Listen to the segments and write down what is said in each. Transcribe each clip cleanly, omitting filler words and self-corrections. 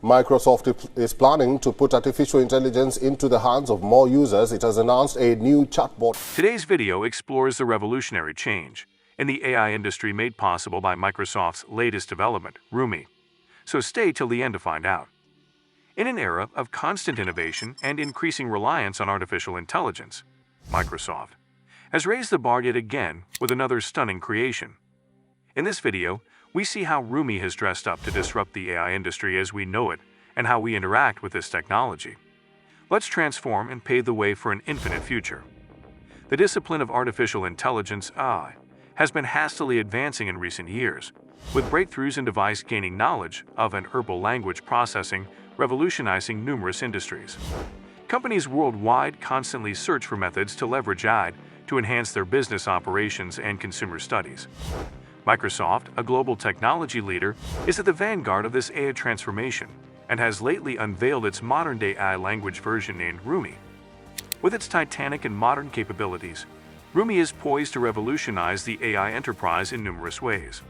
Microsoft is planning to put artificial intelligence into the hands of more users. It has announced a new chatbot. Today's video explores the revolutionary change in the AI industry made possible by Microsoft's latest development, Rumi. So stay till the end to find out. In an era of constant innovation and increasing reliance on artificial intelligence, Microsoft has raised the bar yet again with another stunning creation. In this video, we see how Rumi has dressed up to disrupt the AI industry as we know it and how we interact with this technology. Let's transform and pave the way for an infinite future. The discipline of artificial intelligence, AI, has been hastily advancing in recent years, with breakthroughs in device gaining knowledge of and herbal language processing revolutionizing numerous industries. Companies worldwide constantly search for methods to leverage AI to enhance their business operations and consumer studies. Microsoft, a global technology leader, is at the vanguard of this AI transformation and has lately unveiled its modern-day AI language version named Rumi. With its titanic and modern capabilities, Rumi is poised to revolutionize the AI enterprise in numerous ways.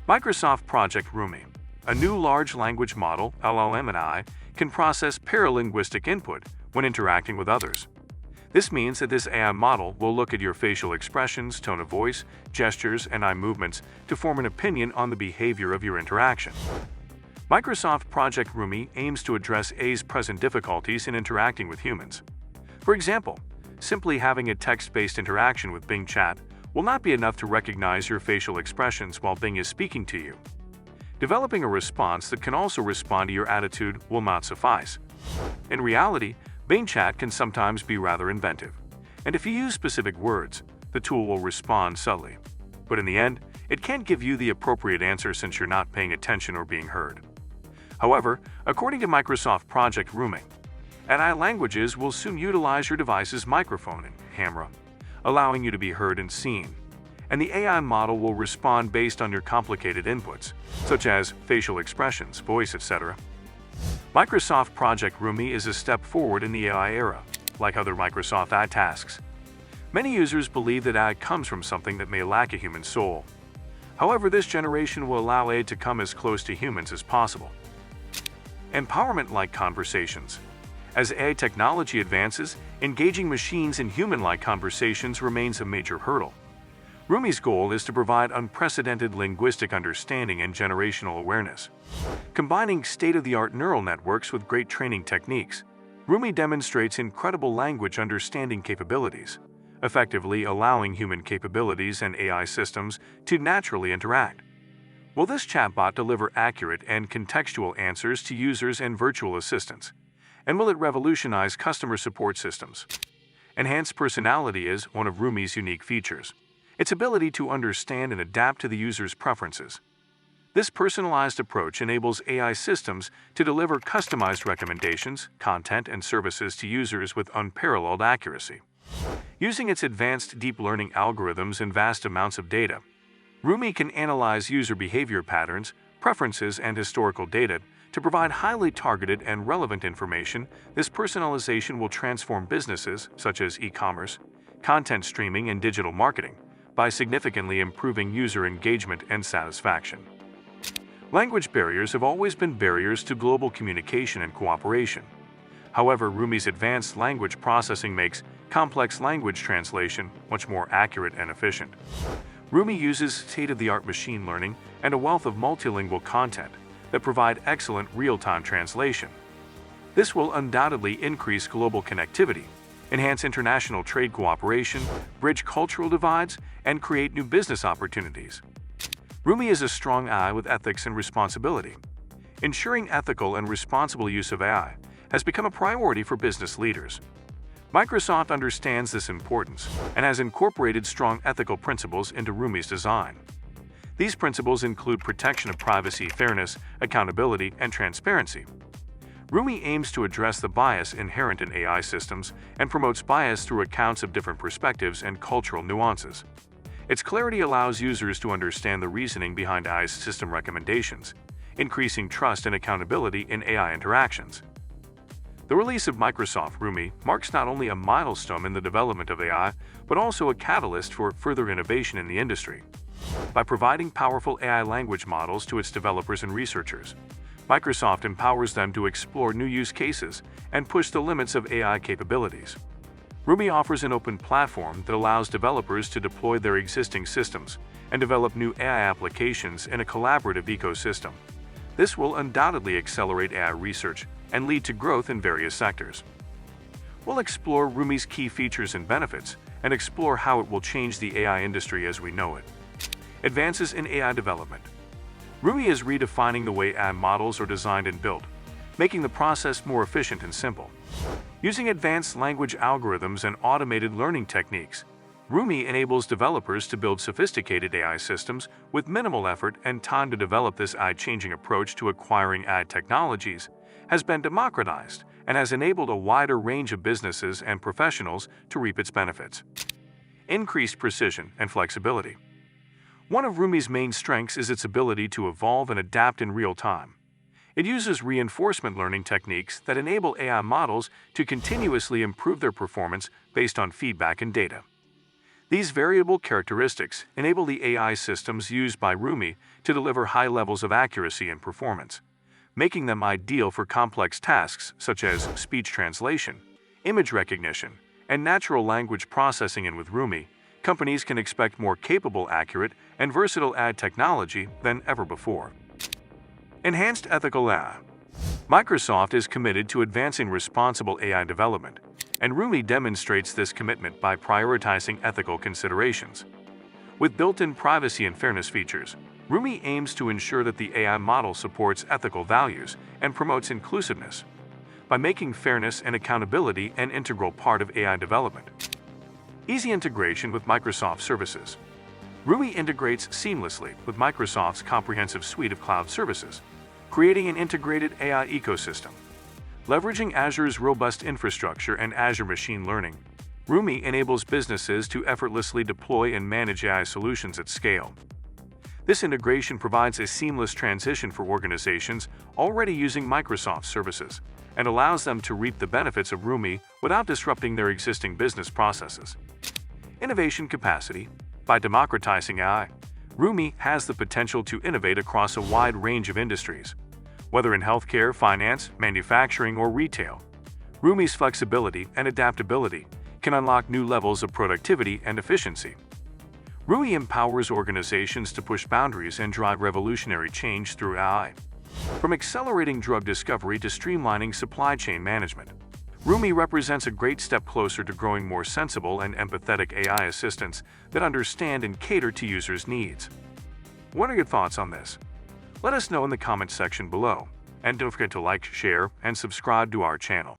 Microsoft Project Rumi, a new large language model, LLM AI, can process paralinguistic input when interacting with others. This means that this AI model will look at your facial expressions, tone of voice, gestures, and eye movements to form an opinion on the behavior of your interaction. Microsoft Project Rumi aims to address AI's present difficulties in interacting with humans. For example, simply having a text-based interaction with Bing Chat will not be enough to recognize your facial expressions while Bing is speaking to you. Developing a response that can also respond to your attitude will not suffice. In reality, Bing Chat can sometimes be rather inventive, and if you use specific words, the tool will respond subtly. But in the end, it can't give you the appropriate answer since you're not paying attention or being heard. However, according to Microsoft Project Rumi, AI languages will soon utilize your device's microphone and camera, allowing you to be heard and seen, and the AI model will respond based on your complicated inputs, such as facial expressions, voice, etc. Microsoft Project Rumi is a step forward in the AI era, like other Microsoft AI tasks. Many users believe that AI comes from something that may lack a human soul. However, this generation will allow AI to come as close to humans as possible. Empowerment-like conversations. As AI technology advances, engaging machines in human-like conversations remains a major hurdle. Rumi's goal is to provide unprecedented linguistic understanding and generational awareness. Combining state-of-the-art neural networks with great training techniques, Rumi demonstrates incredible language understanding capabilities, effectively allowing human capabilities and AI systems to naturally interact. Will this chatbot deliver accurate and contextual answers to users and virtual assistants? And will it revolutionize customer support systems? Enhanced personality is one of Rumi's unique features. Its ability to understand and adapt to the user's preferences. This personalized approach enables AI systems to deliver customized recommendations, content, and services to users with unparalleled accuracy. Using its advanced deep learning algorithms and vast amounts of data, Rumi can analyze user behavior patterns, preferences, and historical data to provide highly targeted and relevant information. This personalization will transform businesses such as e-commerce, content streaming, and digital marketing by significantly improving user engagement and satisfaction. Language barriers have always been barriers to global communication and cooperation. However, Rumi's advanced language processing makes complex language translation much more accurate and efficient. Rumi uses state-of-the-art machine learning and a wealth of multilingual content that provide excellent real-time translation. This will undoubtedly increase global connectivity, enhance international trade cooperation, bridge cultural divides, and create new business opportunities. Rumi is a strong AI with ethics and responsibility. Ensuring ethical and responsible use of AI has become a priority for business leaders. Microsoft understands this importance and has incorporated strong ethical principles into Rumi's design. These principles include protection of privacy, fairness, accountability, and transparency. Rumi aims to address the bias inherent in AI systems and promotes bias through accounts of different perspectives and cultural nuances. Its clarity allows users to understand the reasoning behind AI's system recommendations, increasing trust and accountability in AI interactions. The release of Microsoft Rumi marks not only a milestone in the development of AI, but also a catalyst for further innovation in the industry. By providing powerful AI language models to its developers and researchers, Microsoft empowers them to explore new use cases and push the limits of AI capabilities. Rumi offers an open platform that allows developers to deploy their existing systems and develop new AI applications in a collaborative ecosystem. This will undoubtedly accelerate AI research and lead to growth in various sectors. We'll explore Rumi's key features and benefits and explore how it will change the AI industry as we know it. Advances in AI development. Rumi is redefining the way AI models are designed and built, making the process more efficient and simple. Using advanced language algorithms and automated learning techniques, Rumi enables developers to build sophisticated AI systems with minimal effort, and time to develop. This AI-changing approach to acquiring AI technologies has been democratized and has enabled a wider range of businesses and professionals to reap its benefits. Increased precision and flexibility. One of Rumi's main strengths is its ability to evolve and adapt in real time. It uses reinforcement learning techniques that enable AI models to continuously improve their performance based on feedback and data. These variable characteristics enable the AI systems used by Rumi to deliver high levels of accuracy and performance, making them ideal for complex tasks such as speech translation, image recognition, and natural language processing. And with Rumi, companies can expect more capable, accurate, and versatile AI technology than ever before. Enhanced ethical AI. Microsoft is committed to advancing responsible AI development, and Rumi demonstrates this commitment by prioritizing ethical considerations. With built-in privacy and fairness features, Rumi aims to ensure that the AI model supports ethical values and promotes inclusiveness. By making fairness and accountability an integral part of AI development. Easy integration with Microsoft services. Rumi integrates seamlessly with Microsoft's comprehensive suite of cloud services, creating an integrated AI ecosystem. Leveraging Azure's robust infrastructure and Azure Machine Learning, Rumi enables businesses to effortlessly deploy and manage AI solutions at scale. This integration provides a seamless transition for organizations already using Microsoft services and allows them to reap the benefits of Rumi without disrupting their existing business processes. Innovation capacity. By democratizing AI, Rumi has the potential to innovate across a wide range of industries. Whether in healthcare, finance, manufacturing, or retail, Rumi's flexibility and adaptability can unlock new levels of productivity and efficiency. Rumi empowers organizations to push boundaries and drive revolutionary change through AI. From accelerating drug discovery to streamlining supply chain management, Rumi represents a great step closer to growing more sensible and empathetic AI assistants that understand and cater to users' needs. What are your thoughts on this? Let us know in the comments section below, and don't forget to like, share, and subscribe to our channel.